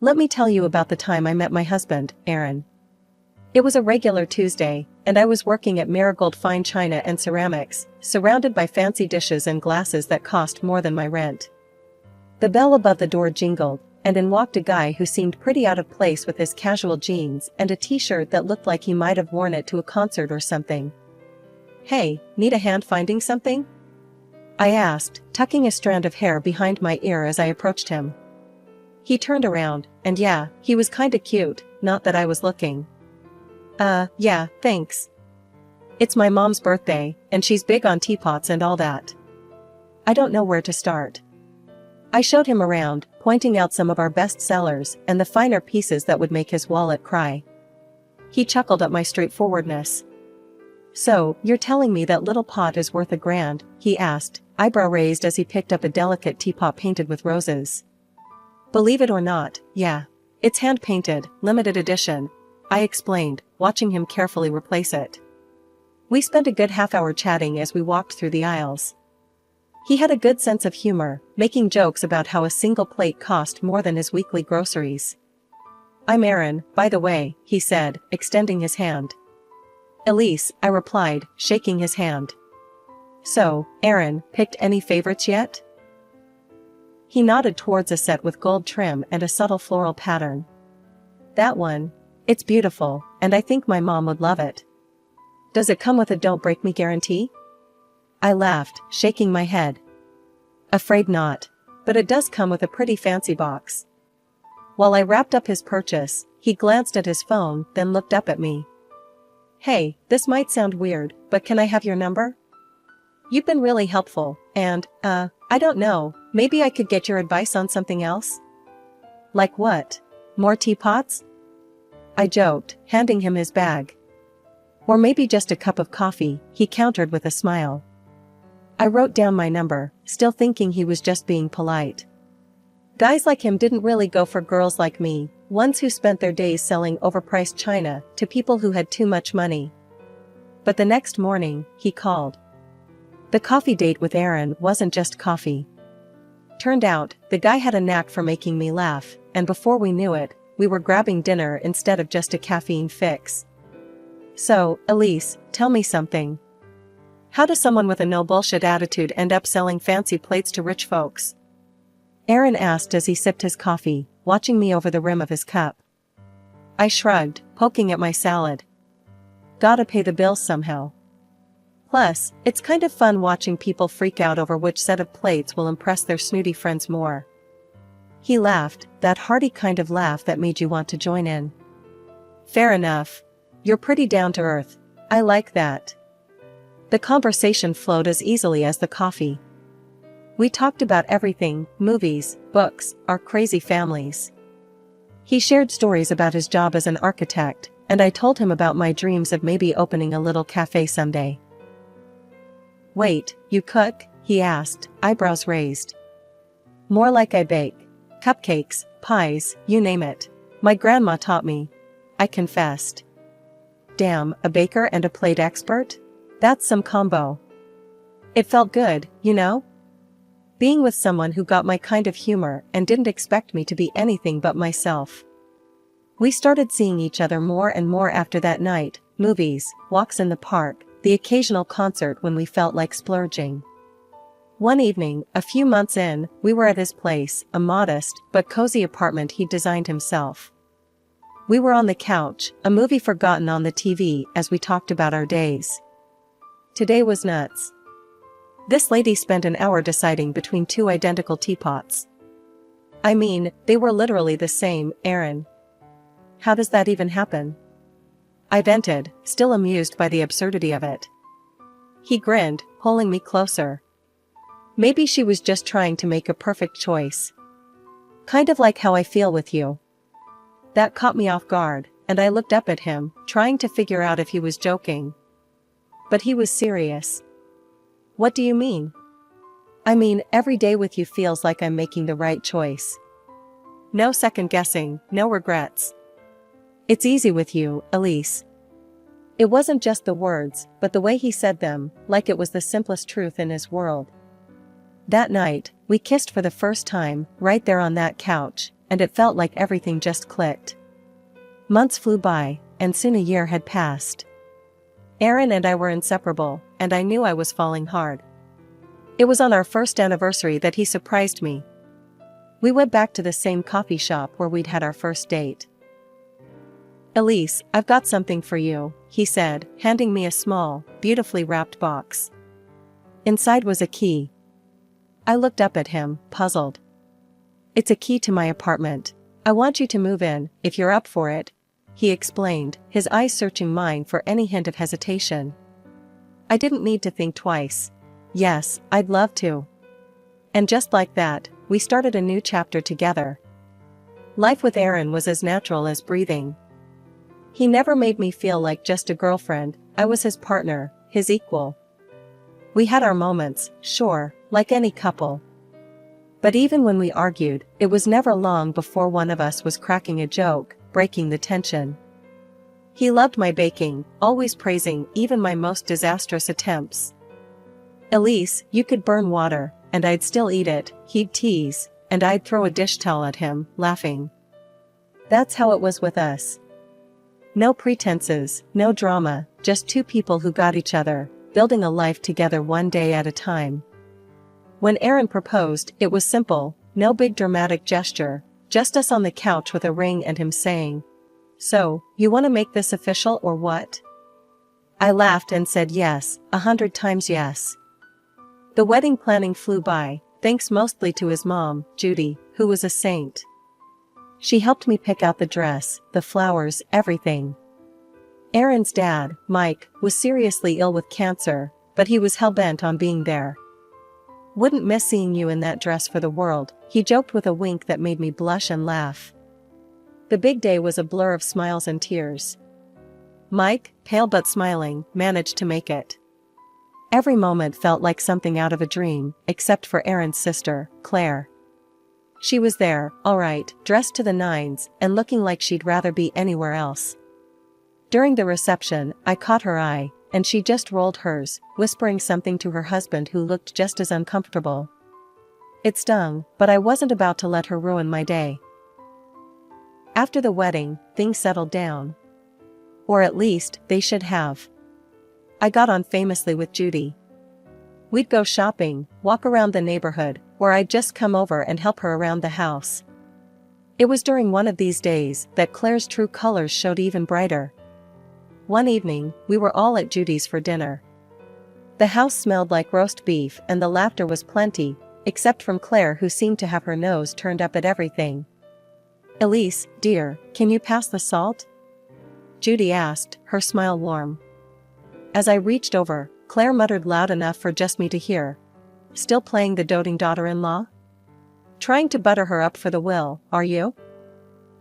Let me tell you about the time I met my husband, Aaron. It was a regular Tuesday, and I was working at Marigold Fine China and Ceramics, surrounded by fancy dishes and glasses that cost more than my rent. The bell above the door jingled, and in walked a guy who seemed pretty out of place with his casual jeans and a t-shirt that looked like he might have worn it to a concert or something. "Hey, need a hand finding something?" I asked, tucking a strand of hair behind my ear as I approached him. He turned around, and yeah, he was kinda cute, not that I was looking. Yeah, thanks. It's my mom's birthday, and she's big on teapots and all that. I don't know where to start. I showed him around, pointing out some of our best sellers and the finer pieces that would make his wallet cry. He chuckled at my straightforwardness. "So, you're telling me that little pot is worth $1,000, he asked, eyebrow raised as he picked up a delicate teapot painted with roses. "Believe it or not, yeah. It's hand-painted, limited edition," I explained, watching him carefully replace it. We spent a good half-hour chatting as we walked through the aisles. He had a good sense of humor, making jokes about how a single plate cost more than his weekly groceries. "I'm Aaron, by the way," he said, extending his hand. "Elise," I replied, shaking his hand. "So, Aaron, picked any favorites yet?" He nodded towards a set with gold trim and a subtle floral pattern. "That one. It's beautiful, and I think my mom would love it." "Does it come with a don't break me guarantee?" I laughed, shaking my head. "Afraid not. But it does come with a pretty fancy box." While I wrapped up his purchase, he glanced at his phone, then looked up at me. "Hey, this might sound weird, but can I have your number? You've been really helpful, and, I don't know, maybe I could get your advice on something else?" "Like what? More teapots?" I joked, handing him his bag. "Or maybe just a cup of coffee," he countered with a smile. I wrote down my number, still thinking he was just being polite. Guys like him didn't really go for girls like me, ones who spent their days selling overpriced china to people who had too much money. But the next morning, he called. The coffee date with Aaron wasn't just coffee. Turned out, the guy had a knack for making me laugh, and before we knew it, we were grabbing dinner instead of just a caffeine fix. "So, Elise, tell me something. How does someone with a no-bullshit attitude end up selling fancy plates to rich folks?" Aaron asked as he sipped his coffee, watching me over the rim of his cup. I shrugged, poking at my salad. "Gotta pay the bills somehow. Plus, it's kind of fun watching people freak out over which set of plates will impress their snooty friends more." He laughed, that hearty kind of laugh that made you want to join in. "Fair enough. You're pretty down to earth. I like that." The conversation flowed as easily as the coffee. We talked about everything, movies, books, our crazy families. He shared stories about his job as an architect, and I told him about my dreams of maybe opening a little cafe someday. "Wait, you cook?" he asked, eyebrows raised. "More like I bake. Cupcakes, pies, you name it. My grandma taught me," I confessed. "Damn, a baker and a plate expert? That's some combo." It felt good, you know? Being with someone who got my kind of humor and didn't expect me to be anything but myself. We started seeing each other more and more after that night, movies, walks in the park, the occasional concert when we felt like splurging. One evening, a few months in, we were at his place, a modest but cozy apartment he'd designed himself. We were on the couch, a movie forgotten on the TV as we talked about our days. Today was nuts. This lady spent an hour deciding between two identical teapots. I mean, they were literally the same, Aaron. How does that even happen? I vented, still amused by the absurdity of it. He grinned, pulling me closer. Maybe she was just trying to make a perfect choice. Kind of like how I feel with you. That caught me off guard, and I looked up at him, trying to figure out if he was joking. But he was serious. "What do you mean?" "I mean, every day with you feels like I'm making the right choice. No second guessing, no regrets. It's easy with you, Elise." It wasn't just the words, but the way he said them, like it was the simplest truth in his world. That night, we kissed for the first time, right there on that couch, and it felt like everything just clicked. Months flew by, and soon a year had passed. Aaron and I were inseparable, and I knew I was falling hard. It was on our first anniversary that he surprised me. We went back to the same coffee shop where we'd had our first date. "Elise, I've got something for you," he said, handing me a small, beautifully wrapped box. Inside was a key. I looked up at him, puzzled. "It's a key to my apartment. I want you to move in, if you're up for it," he explained, his eyes searching mine for any hint of hesitation. I didn't need to think twice. Yes, I'd love to. And just like that, we started a new chapter together. Life with Aaron was as natural as breathing. He never made me feel like just a girlfriend, I was his partner, his equal. We had our moments, sure, like any couple. But even when we argued, it was never long before one of us was cracking a joke, breaking the tension. He loved my baking, always praising even my most disastrous attempts. "Elise, you could burn water, and I'd still eat it," he'd tease, and I'd throw a dish towel at him, laughing. That's how it was with us. No pretenses, no drama, just two people who got each other, building a life together one day at a time. When Aaron proposed, it was simple, no big dramatic gesture, just us on the couch with a ring and him saying, "So, you want to make this official or what?" I laughed and said yes, 100 times yes. The wedding planning flew by, thanks mostly to his mom, Judy, who was a saint. She helped me pick out the dress, the flowers, everything. Aaron's dad, Mike, was seriously ill with cancer, but he was hell-bent on being there. "Wouldn't miss seeing you in that dress for the world," he joked with a wink that made me blush and laugh. The big day was a blur of smiles and tears. Mike, pale but smiling, managed to make it. Every moment felt like something out of a dream, except for Aaron's sister, Claire. She was there, all right, dressed to the nines, and looking like she'd rather be anywhere else. During the reception, I caught her eye, and she just rolled hers, whispering something to her husband who looked just as uncomfortable. It stung, but I wasn't about to let her ruin my day. After the wedding, things settled down. Or at least, they should have. I got on famously with Judy. We'd go shopping, walk around the neighborhood, or I'd just come over and help her around the house. It was during one of these days that Claire's true colors showed even brighter. One evening, we were all at Judy's for dinner. The house smelled like roast beef and the laughter was plenty, except from Claire, who seemed to have her nose turned up at everything. "Elise, dear, can you pass the salt?" Judy asked, her smile warm. As I reached over, Claire muttered loud enough for just me to hear. "Still playing the doting daughter-in-law? Trying to butter her up for the will, are you?"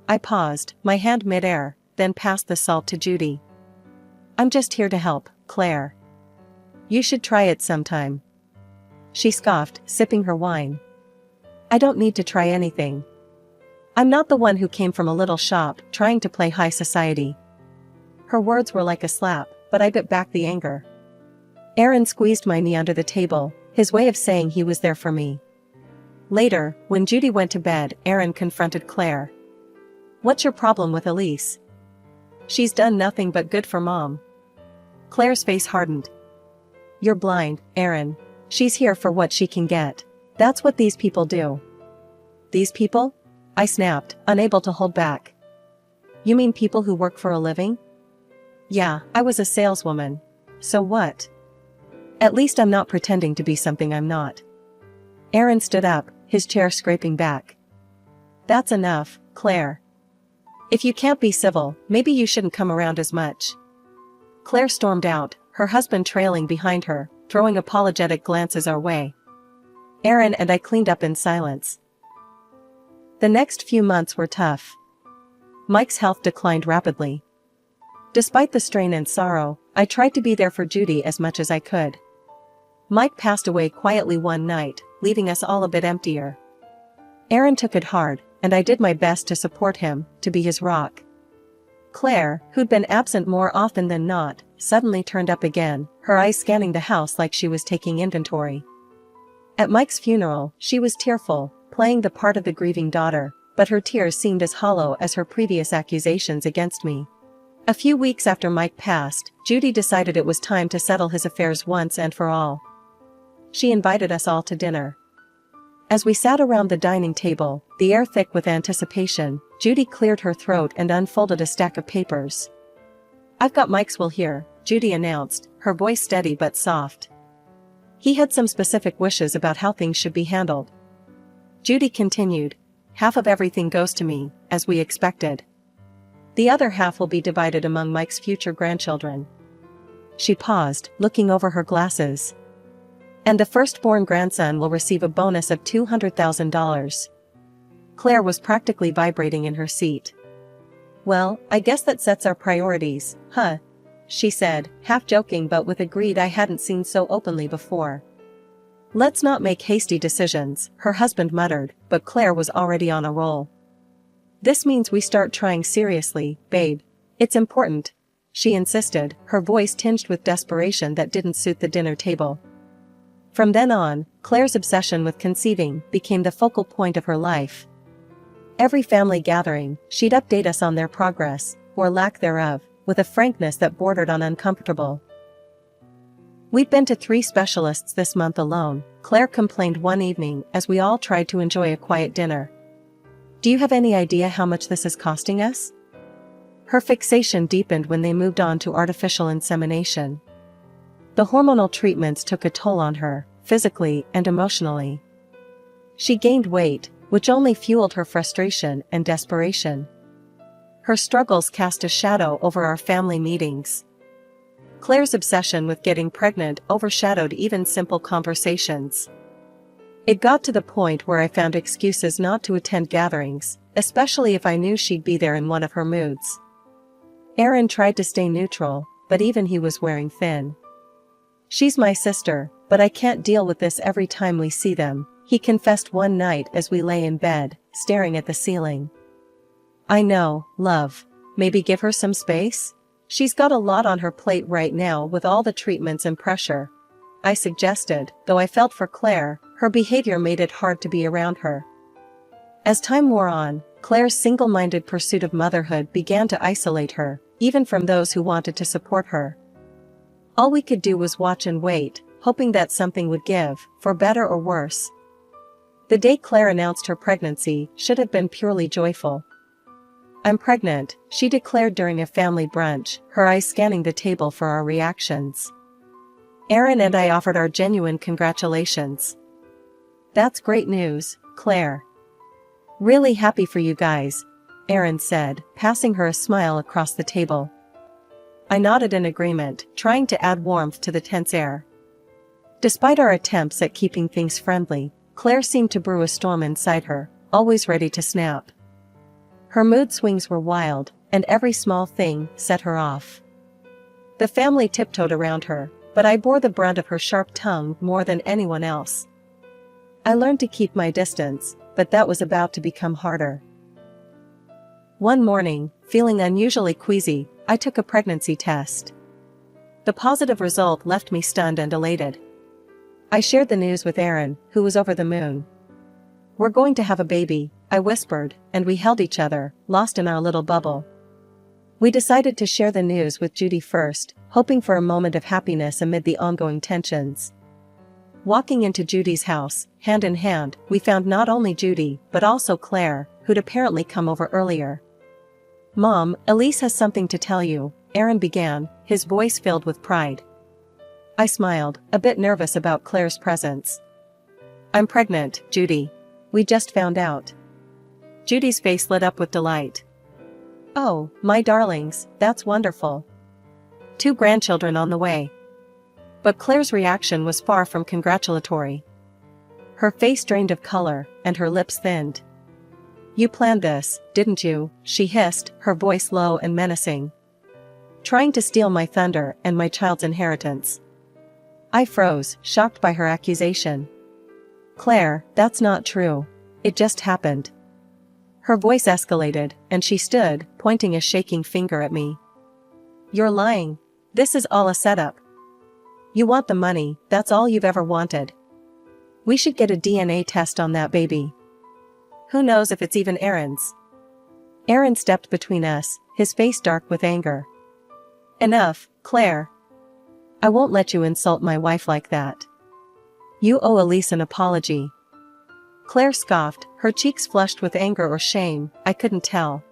I paused, my hand mid-air, then passed the salt to Judy. "I'm just here to help, Claire. You should try it sometime." She scoffed, sipping her wine. "I don't need to try anything. I'm not the one who came from a little shop, trying to play high society." Her words were like a slap, but I bit back the anger. Aaron squeezed my knee under the table, his way of saying he was there for me. Later, when Judy went to bed, Aaron confronted Claire. "What's your problem with Elise? She's done nothing but good for Mom." Claire's face hardened. "You're blind, Aaron. She's here for what she can get. That's what these people do." "These people?" I snapped, unable to hold back. "You mean people who work for a living?" "Yeah, I was a saleswoman. So what? At least I'm not pretending to be something I'm not." Aaron stood up, his chair scraping back. "That's enough, Claire. If you can't be civil, maybe you shouldn't come around as much." Claire stormed out, her husband trailing behind her, throwing apologetic glances our way. Aaron and I cleaned up in silence. The next few months were tough. Mike's health declined rapidly. Despite the strain and sorrow, I tried to be there for Judy as much as I could. Mike passed away quietly one night, leaving us all a bit emptier. Aaron took it hard, and I did my best to support him, to be his rock. Claire, who'd been absent more often than not, suddenly turned up again, her eyes scanning the house like she was taking inventory. At Mike's funeral, she was tearful, playing the part of the grieving daughter, but her tears seemed as hollow as her previous accusations against me. A few weeks after Mike passed, Judy decided it was time to settle his affairs once and for all. She invited us all to dinner. As we sat around the dining table, the air thick with anticipation, Judy cleared her throat and unfolded a stack of papers. "I've got Mike's will here," Judy announced, her voice steady but soft. "He had some specific wishes about how things should be handled." Judy continued, "Half of everything goes to me, as we expected. The other half will be divided among Mike's future grandchildren." She paused, looking over her glasses. "And the firstborn grandson will receive a bonus of $200,000. Claire was practically vibrating in her seat. "Well, I guess that sets our priorities, huh?" she said, half joking but with a greed I hadn't seen so openly before. "Let's not make hasty decisions," her husband muttered, but Claire was already on a roll. "This means we start trying seriously, babe. It's important," she insisted, her voice tinged with desperation that didn't suit the dinner table. From then on, Claire's obsession with conceiving became the focal point of her life. Every family gathering, she'd update us on their progress, or lack thereof, with a frankness that bordered on uncomfortable. "We'd been to 3 specialists this month alone," Claire complained one evening as we all tried to enjoy a quiet dinner. "Do you have any idea how much this is costing us?" Her fixation deepened when they moved on to artificial insemination. The hormonal treatments took a toll on her, physically and emotionally. She gained weight, which only fueled her frustration and desperation. Her struggles cast a shadow over our family meetings. Claire's obsession with getting pregnant overshadowed even simple conversations. It got to the point where I found excuses not to attend gatherings, especially if I knew she'd be there in one of her moods. Aaron tried to stay neutral, but even he was wearing thin. "She's my sister, but I can't deal with this every time we see them," he confessed one night as we lay in bed, staring at the ceiling. "I know, love. Maybe give her some space? She's got a lot on her plate right now with all the treatments and pressure," I suggested, though I felt for Claire, her behavior made it hard to be around her. As time wore on, Claire's single-minded pursuit of motherhood began to isolate her, even from those who wanted to support her. All we could do was watch and wait, hoping that something would give, for better or worse. The day Claire announced her pregnancy should have been purely joyful. "I'm pregnant," she declared during a family brunch, her eyes scanning the table for our reactions. Aaron and I offered our genuine congratulations. "That's great news, Claire. Really happy for you guys," Aaron said, passing her a smile across the table. I nodded in agreement, trying to add warmth to the tense air. Despite our attempts at keeping things friendly, Claire seemed to brew a storm inside her, always ready to snap. Her mood swings were wild, and every small thing set her off. The family tiptoed around her, but I bore the brunt of her sharp tongue more than anyone else. I learned to keep my distance, but that was about to become harder. One morning, feeling unusually queasy, I took a pregnancy test. The positive result left me stunned and elated. I shared the news with Aaron, who was over the moon. "We're going to have a baby," I whispered, and we held each other, lost in our little bubble. We decided to share the news with Judy first, hoping for a moment of happiness amid the ongoing tensions. Walking into Judy's house, hand in hand, we found not only Judy, but also Claire, who'd apparently come over earlier. "Mom, Elise has something to tell you," Aaron began, his voice filled with pride. I smiled, a bit nervous about Claire's presence. "I'm pregnant, Judy. We just found out." Judy's face lit up with delight. "Oh, my darlings, that's wonderful. 2 grandchildren on the way." But Claire's reaction was far from congratulatory. Her face drained of color, and her lips thinned. "You planned this, didn't you?" she hissed, her voice low and menacing. "Trying to steal my thunder and my child's inheritance." I froze, shocked by her accusation. "Claire, that's not true. It just happened." Her voice escalated, and she stood, pointing a shaking finger at me. "You're lying. This is all a setup. You want the money, that's all you've ever wanted. We should get a DNA test on that baby." Who knows if it's even Aaron's? Aaron stepped between us, his face dark with anger. Enough, Claire. I won't let you insult my wife like that. You owe Elise an apology. Claire scoffed, her cheeks flushed with anger or shame, I couldn't tell.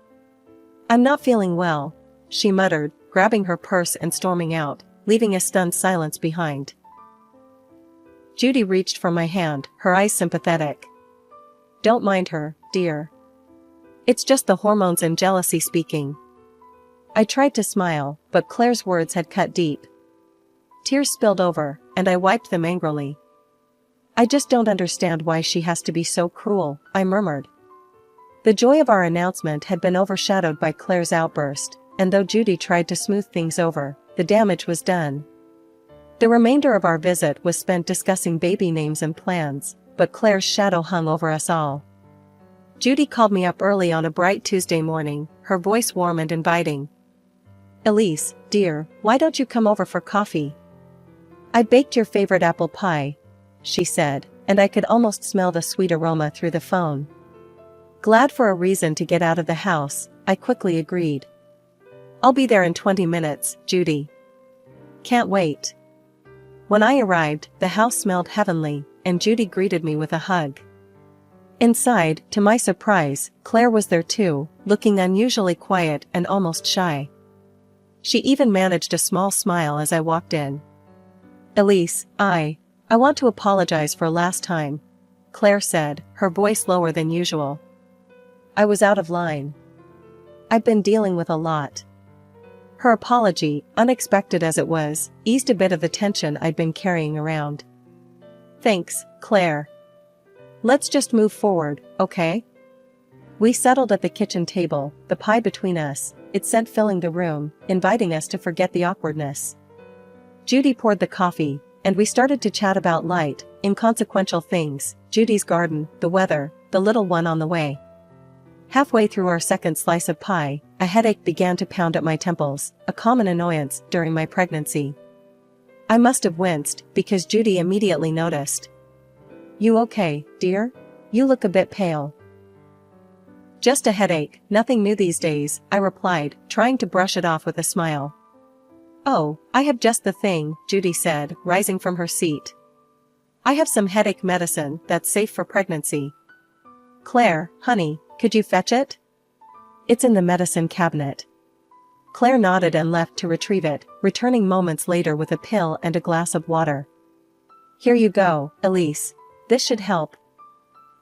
I'm not feeling well, she muttered, grabbing her purse and storming out, leaving a stunned silence behind. Judy reached for my hand, her eyes sympathetic. Don't mind her, dear. It's just the hormones and jealousy speaking. I tried to smile, but Claire's words had cut deep. Tears spilled over, and I wiped them angrily. I just don't understand why she has to be so cruel, I murmured. The joy of our announcement had been overshadowed by Claire's outburst, and though Judy tried to smooth things over, the damage was done. The remainder of our visit was spent discussing baby names and plans, but Claire's shadow hung over us all. Judy called me up early on a bright Tuesday morning, her voice warm and inviting. Elise, dear, why don't you come over for coffee? I baked your favorite apple pie, she said, and I could almost smell the sweet aroma through the phone. Glad for a reason to get out of the house, I quickly agreed. I'll be there in 20 minutes, Judy. Can't wait. When I arrived, the house smelled heavenly, and Judy greeted me with a hug. Inside, to my surprise, Claire was there too, looking unusually quiet and almost shy. She even managed a small smile as I walked in. Elise, I want to apologize for last time, Claire said, her voice lower than usual. I was out of line. I've been dealing with a lot. Her apology, unexpected as it was, eased a bit of the tension I'd been carrying around. Thanks, Claire. Let's just move forward, okay? We settled at the kitchen table, the pie between us, its scent filling the room, inviting us to forget the awkwardness. Judy poured the coffee, and we started to chat about light, inconsequential things, Judy's garden, the weather, the little one on the way. Halfway through our second slice of pie, a headache began to pound at my temples, a common annoyance during my pregnancy. I must have winced, because Judy immediately noticed. You okay, dear? You look a bit pale. Just a headache, nothing new these days, I replied, trying to brush it off with a smile. Oh, I have just the thing, Judy said, rising from her seat. I have some headache medicine that's safe for pregnancy. Claire, honey, could you fetch it? It's in the medicine cabinet. Claire nodded and left to retrieve it, returning moments later with a pill and a glass of water. Here you go, Elise. This should help.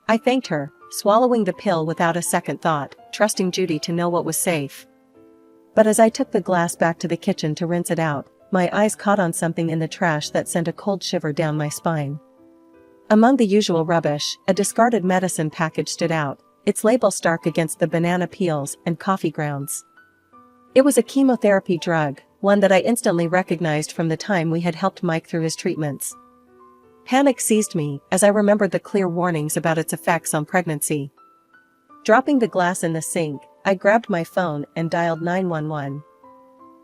I thanked her, swallowing the pill without a second thought, trusting Judy to know what was safe. But as I took the glass back to the kitchen to rinse it out, my eyes caught on something in the trash that sent a cold shiver down my spine. Among the usual rubbish, a discarded medicine package stood out, its label stark against the banana peels and coffee grounds. It was a chemotherapy drug, one that I instantly recognized from the time we had helped Mike through his treatments. Panic seized me as I remembered the clear warnings about its effects on pregnancy. Dropping the glass in the sink, I grabbed my phone and dialed 911.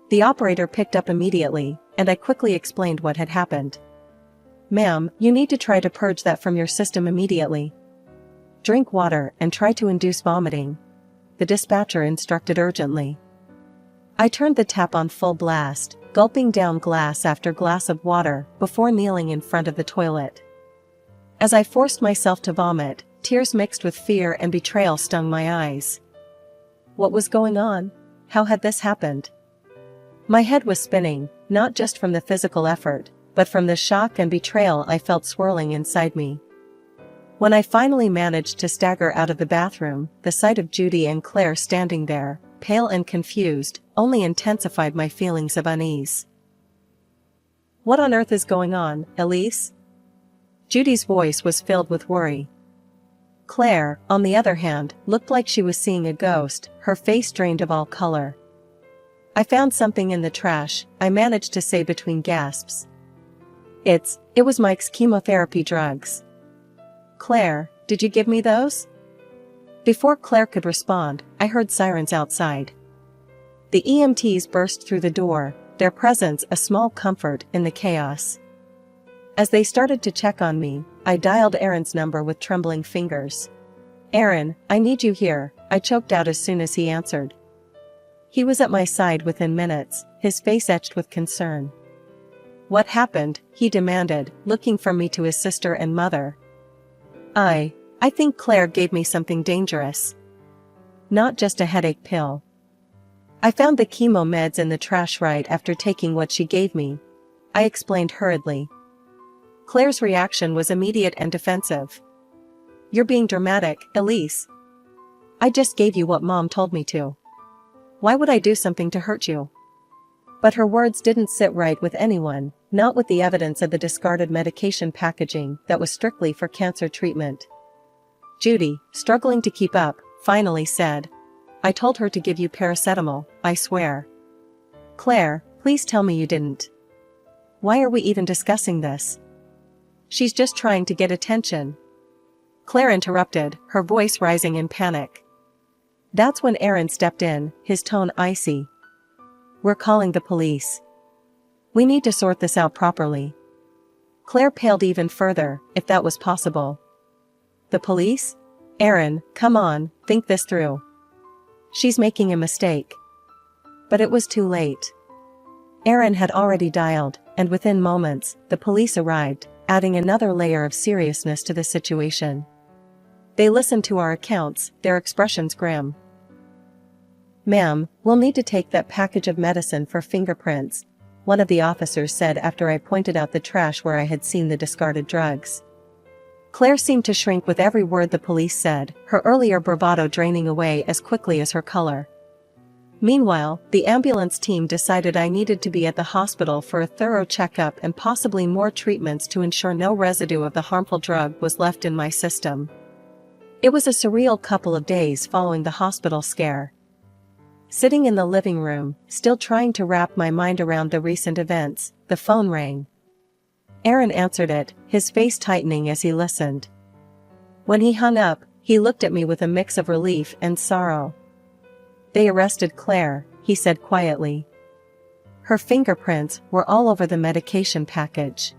The operator picked up immediately, and I quickly explained what had happened. Ma'am, you need to try to purge that from your system immediately. Drink water and try to induce vomiting, the dispatcher instructed urgently. I turned the tap on full blast, gulping down glass after glass of water before kneeling in front of the toilet. As I forced myself to vomit, tears mixed with fear and betrayal stung my eyes. What was going on? How had this happened? My head was spinning, not just from the physical effort, but from the shock and betrayal I felt swirling inside me. When I finally managed to stagger out of the bathroom, the sight of Judy and Claire standing there, pale and confused, only intensified my feelings of unease. What on earth is going on, Elise? Judy's voice was filled with worry. Claire, on the other hand, looked like she was seeing a ghost, her face drained of all color. I found something in the trash, I managed to say between gasps. It was Mike's chemotherapy drugs. Claire, did you give me those? Before Claire could respond, I heard sirens outside. The EMTs burst through the door, their presence a small comfort in the chaos. As they started to check on me, I dialed Aaron's number with trembling fingers. Aaron, I need you here, I choked out as soon as he answered. He was at my side within minutes, his face etched with concern. What happened? He demanded, looking from me to his sister and mother. I think Claire gave me something dangerous. Not just a headache pill. I found the chemo meds in the trash right after taking what she gave me, I explained hurriedly. Claire's reaction was immediate and defensive. You're being dramatic, Elise. I just gave you what Mom told me to. Why would I do something to hurt you? But her words didn't sit right with anyone, not with the evidence of the discarded medication packaging that was strictly for cancer treatment. Judy, struggling to keep up, finally said, I told her to give you paracetamol, I swear. Claire, please tell me you didn't. Why are we even discussing this? She's just trying to get attention. Claire interrupted, her voice rising in panic. That's when Aaron stepped in, his tone icy. We're calling the police. We need to sort this out properly. Claire paled even further, if that was possible. The police? Aaron, come on, think this through. She's making a mistake. But it was too late. Aaron had already dialed, and within moments, the police arrived, adding another layer of seriousness to the situation. They listened to our accounts, their expressions grim. Ma'am, we'll need to take that package of medicine for fingerprints, one of the officers said after I pointed out the trash where I had seen the discarded drugs. Claire seemed to shrink with every word the police said, her earlier bravado draining away as quickly as her color. Meanwhile, the ambulance team decided I needed to be at the hospital for a thorough checkup and possibly more treatments to ensure no residue of the harmful drug was left in my system. It was a surreal couple of days following the hospital scare. Sitting in the living room, still trying to wrap my mind around the recent events, the phone rang. Aaron answered it, his face tightening as he listened. When he hung up, he looked at me with a mix of relief and sorrow. They arrested Claire, he said quietly. Her fingerprints were all over the medication package.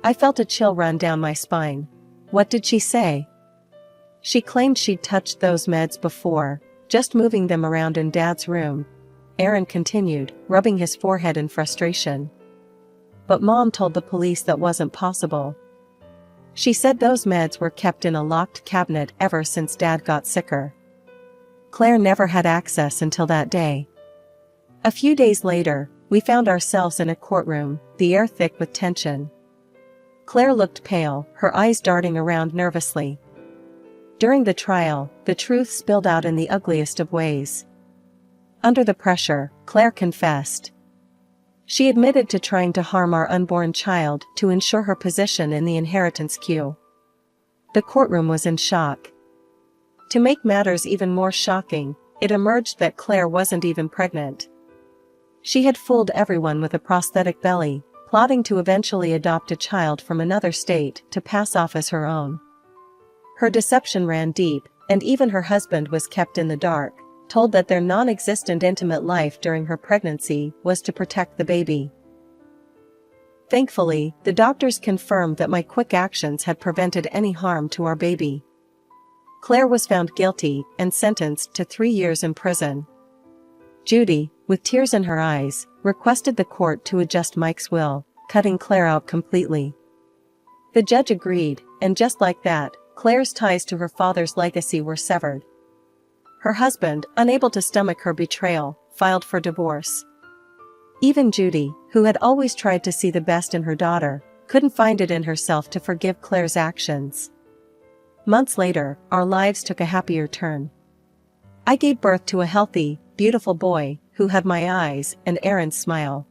I felt a chill run down my spine. What did she say? She claimed she'd touched those meds before, just moving them around in Dad's room. Aaron continued, rubbing his forehead in frustration. But Mom told the police that wasn't possible. She said those meds were kept in a locked cabinet ever since Dad got sicker. Claire never had access until that day. A few days later, we found ourselves in a courtroom, the air thick with tension. Claire looked pale, her eyes darting around nervously. During the trial, the truth spilled out in the ugliest of ways. Under the pressure, Claire confessed. She admitted to trying to harm our unborn child to ensure her position in the inheritance queue. The courtroom was in shock. To make matters even more shocking, it emerged that Claire wasn't even pregnant. She had fooled everyone with a prosthetic belly, plotting to eventually adopt a child from another state to pass off as her own. Her deception ran deep, and even her husband was kept in the dark, told that their non-existent intimate life during her pregnancy was to protect the baby. Thankfully, the doctors confirmed that my quick actions had prevented any harm to our baby. Claire was found guilty and sentenced to 3 years in prison. Judy, with tears in her eyes, requested the court to adjust Mike's will, cutting Claire out completely. The judge agreed, and just like that, Claire's ties to her father's legacy were severed. Her husband, unable to stomach her betrayal, filed for divorce. Even Judy, who had always tried to see the best in her daughter, couldn't find it in herself to forgive Claire's actions. Months later, our lives took a happier turn. I gave birth to a healthy, beautiful boy, who had my eyes and Aaron's smile.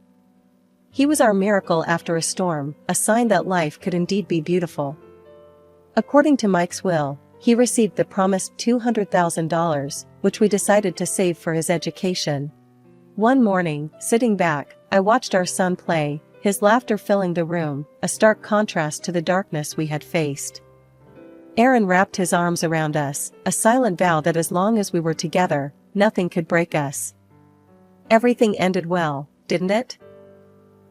He was our miracle after a storm, a sign that life could indeed be beautiful. According to Mike's will, he received the promised $200,000, which we decided to save for his education. One morning, sitting back, I watched our son play, his laughter filling the room, a stark contrast to the darkness we had faced. Aaron wrapped his arms around us, a silent vow that as long as we were together, nothing could break us. Everything ended well, didn't it?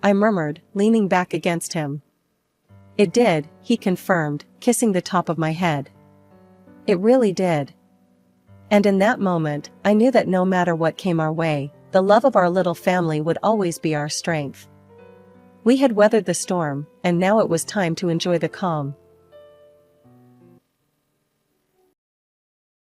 I murmured, leaning back against him. It did, he confirmed, kissing the top of my head. It really did. And in that moment, I knew that no matter what came our way, the love of our little family would always be our strength. We had weathered the storm, and now it was time to enjoy the calm.